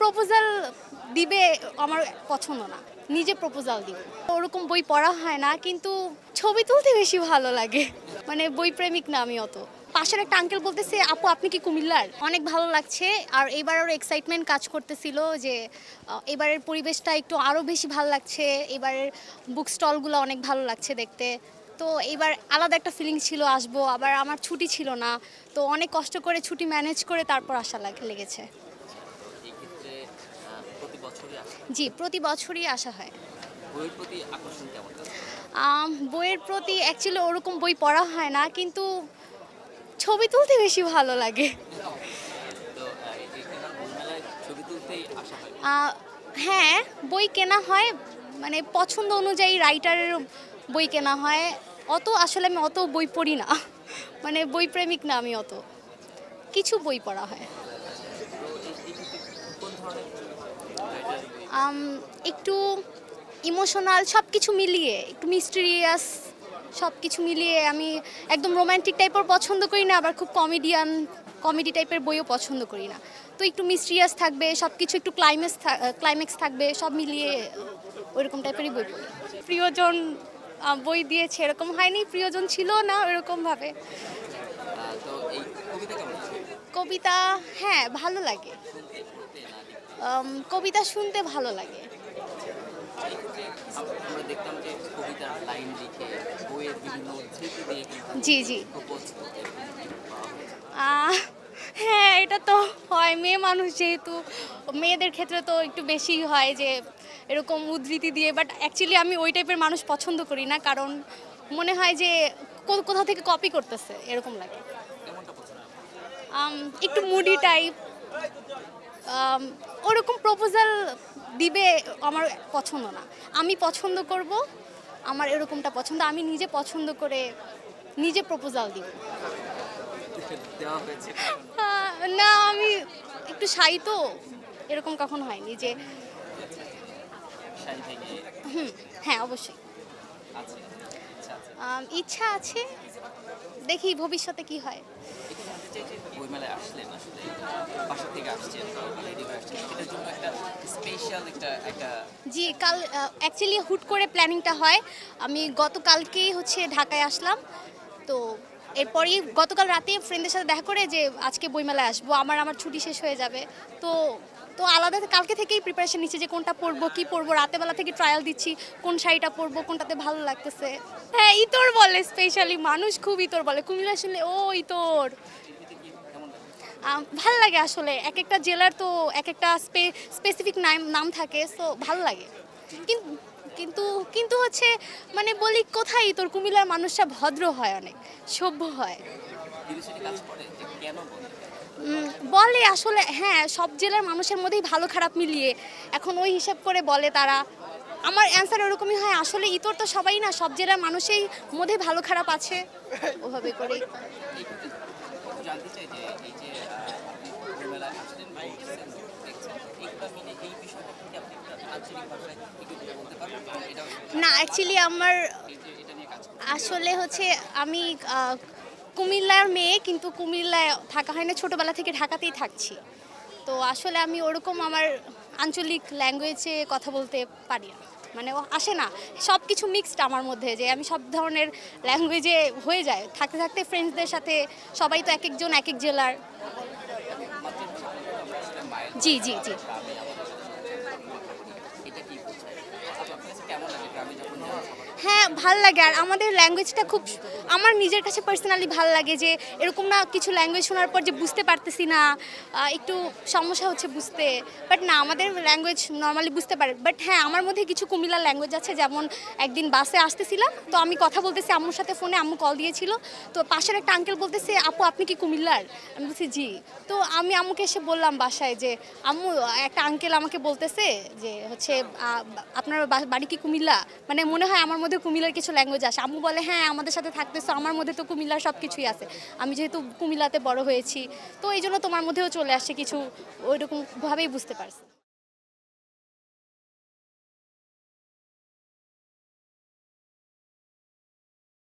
Proposal দিবে আমার পছন্দ না, নিজে প্রপোজাল দিব। ওরকম বই পড়া হয় না, কিন্তু ছবি তুলতে বেশি ভালো লাগে। মানে বই প্রেমিক না আমি অত। পাশের একটা আঙ্কেল বলতেছে, আপু আপনি কি কুমিল্লার? অনেক ভালো লাগছে। আর এবার আরও এক্সাইটমেন্ট কাজ করতেছিল যে এবারের পরিবেশটা একটু আরও বেশি ভালো লাগছে। এবারের বুক স্টলগুলো অনেক ভালো লাগছে দেখতে। তো এবার আলাদা একটা ফিলিং ছিল আসবো, আবার আমার ছুটি ছিল না, তো অনেক কষ্ট করে ছুটি ম্যানেজ করে তারপর আসা লেগেছে। জি, প্রতি বছরই আসা হয়। বইয়ের প্রতি আকর্ষণ কেমন? বইয়ের প্রতি অ্যাকচুয়ালি ওরকম বই পড়া হয় না, কিন্তু ছবি তুলতে বেশি ভালো লাগে। তো এখানে বইমেলায় ছবি তুলতেই আসা হয়। হ্যাঁ, বই কেনা হয়, মানে পছন্দ অনুযায়ী রাইটারের বই কেনা হয়। আসলে আমি অত বই পড়ি না, মানে বই প্রেমিক না আমি অত। কিছু বই পড়া হয়। তো এই ক্ষেত্রে কোন ধরনের রাইটারের বই? একটু ইমোশনাল সব কিছু মিলিয়ে, একটু মিস্টেরিয়াস সব কিছু মিলিয়ে। আমি একদম রোমান্টিক টাইপের পছন্দ করি না, আবার খুব কমেডি টাইপের বইও পছন্দ করি না। তো একটু মিস্টেরিয়াস থাকবে, সব কিছু একটু ক্লাইম্যাক্স থাকবে, সব মিলিয়ে ওইরকম টাইপেরই বই পড়ি। প্রিয়জন বই দিয়েছে এরকম হয়নি, প্রিয়জন ছিল না ওরকমভাবে। তো এই কবিতা কেমন লাগে? কবিতা, হ্যাঁ ভালো লাগে। পড়তে না লিখতে? কবিতা শুনতে ভালো লাগে। এই ক্ষেত্রে আমরা দেখতাম যে কবিতার লাইন লিখে বইয়ের বিভিন্ন উদ্ধৃতি দিয়ে কিন্তু জি জি। প্রপোজ করতে পাওয়া হয়েছে। আহ, হ্যাঁ এটা তো হয়, মেয়ে মানুষ যেহেতু, মেয়েদের ক্ষেত্রে তো একটু বেশি হয় যে এরকম উদ্ধৃতি দিয়ে। বাট অ্যাকচুয়ালি আমি ওই টাইপের মানুষ পছন্দ করি না, কারণ মনে হয় যে কোথাও থেকে কপি করতেছে এরকম লাগে। কেমনটা পছন্দ? একটু মুডি টাইপ, ওরকম প্রপোজাল দিবে আমার পছন্দ না। আমি পছন্দ করব, আমার এরকমটা পছন্দ, আমি নিজে পছন্দ করে নিজে প্রপোজাল দিব। দেওয়া হয়েছে কখনো? না, আমি একটু শাই তো, এরকম কখনো হয়নি যে। শাড়ি থেকে হ্যাঁ অবশ্যই আছে ইচ্ছা আছে। ইচ্ছা আছে, দেখি ভবিষ্যতে কি হয়। একটু জানতে চাই যে বইমেলায় আসলেন আসলে বাসা থেকে আসছেন রেডি হয়ে আসছেন, এটার জন্য একটা স্পেশাল একটা জি, কাল অ্যাকচুয়ালি হুট করে প্ল্যানিংটা হয়। আমি গতকালকেই ঢাকায় আসলাম, তো এরপরই গতকাল রাতে ফ্রেন্ডদের সাথে দেখা করে যে আজকে বইমেলায় আসবো, আমার ছুটি শেষ হয়ে যাবে। তো তো আলাদা কালকে থেকেই প্রিপারেশন নিচ্ছি যে কোনটা পরবো, কি পরবো, রাতেবেলা থেকে ট্রায়াল দিচ্ছি কোন শাড়িটা পরবো, কোনটাতে ভালো লাগতেছে। হ্যাঁ ইতর বলে, স্পেশালি মানুষ খুব ইতর বলে কুমিল্লা শুনলে, ও ইতর। কেমন লাগে? ভাল লাগে আসলে, এক একটা জেলার তো এক একটা স্পেসিফিক নাম থাকে, সো ভাল লাগে। কিন্তু কিন্তু কিন্তু মানে বলি কোথায়, তোর কুমিল্লার মানুষরা ভদ্র হয়, অনেক সভ্য হয়। বিদেশে কাজ করে যে কেন বলে? বলে আসলে, হ্যাঁ সব জেলার মানুষের মধ্যেই ভালো খারাপ মিলিয়ে এখন ওই হিসাব করে বলে তারা। আমার অ্যান্সার ওরকমই হয়, আসলে ইতর তো সবাই না, সব জেলার মানুষের মধ্যেই ভালো খারাপ আছে, ওভাবে করেই। এই ক্ষেত্রে একটু জানতে চাই যে এই যে আপনি বইমেলায় আসলেন বলতেছেন দেখছেন এইগুলো মিলে এই বিষয়টা থেকে আপনি একটা আঞ্চলিক ভাষায় একটু বলতে পারবেন? কারণ এটা না অ্যাকচুয়ালি আমার এই যে এটা নিয়ে কাজ করতে আসলে আমি কুমিল্লার মেয়ে, কিন্তু কুমিল্লায় থাকা হয় না, ছোটোবেলা থেকে ঢাকাতেই থাকছি। তো আসলে আমি ওরকম আমার আঞ্চলিক ল্যাঙ্গুয়েজে কথা বলতে পারি না, মানে আসে না। সব কিছু মিক্সড আমার মধ্যে, যে আমি সব ধরনের ল্যাঙ্গুয়েজে হয়ে যায় থাকতে থাকতে ফ্রেন্ডসদের সাথে। সবাই তো এক একজন এক এক জেলার। মাতৃভাষা আমরা আসলে মায়ের জি জি জি। গ্রামে আমাদের সাথে এটা কি বোঝায়? আপনার কাছে কেমন লাগে গ্রামে যখন যাওয়া সবার? হ্যাঁ ভাল লাগে, আর আমাদের ল্যাঙ্গুয়েজটা খুব, আমার নিজের কাছে পার্সোনালি ভাল লাগে যে এরকম না কিছু ল্যাঙ্গুয়েজ শোনার পর যে বুঝতে পারতেছি না, একটু সমস্যা হচ্ছে বুঝতে। বাট না, আমাদের ল্যাঙ্গুয়েজ নর্মালি বুঝতে পারে। বাট হ্যাঁ, আমার মধ্যে কিছু কুমিল্লার ল্যাঙ্গুয়েজ আছে, যেমন একদিন বাসে আসতেছিলাম, তো আমি কথা বলতেছি আম্মুর সাথে ফোনে, আম্মু কল দিয়েছিল, তো পাশের একটা আঙ্কেল বলতেছে, আপু আপনি কি কুমিল্লার? আমি বলছি জি। তো আমি আম্মুকে এসে বললাম বাসায় যে আম্মু, একটা আঙ্কেল আমাকে বলতেছে যে আপনার বাড়ি কি কুমিল্লা, মানে মনে হয় আমার মধ্যে কুমিল্লার কিছু ল্যাঙ্গুয়েজ আসে। আম্মু বলে হ্যাঁ আমাদের সাথে থাকতেছো, আমার মধ্যে তো কুমিল্লার সব কিছুই আছে, আমি যেহেতু কুমিল্লাতে বড় হয়েছি, তো এই জন্য তোমার মধ্যেও চলে আসছে কিছু, ওইরকমভাবেই বুঝতে পারছি।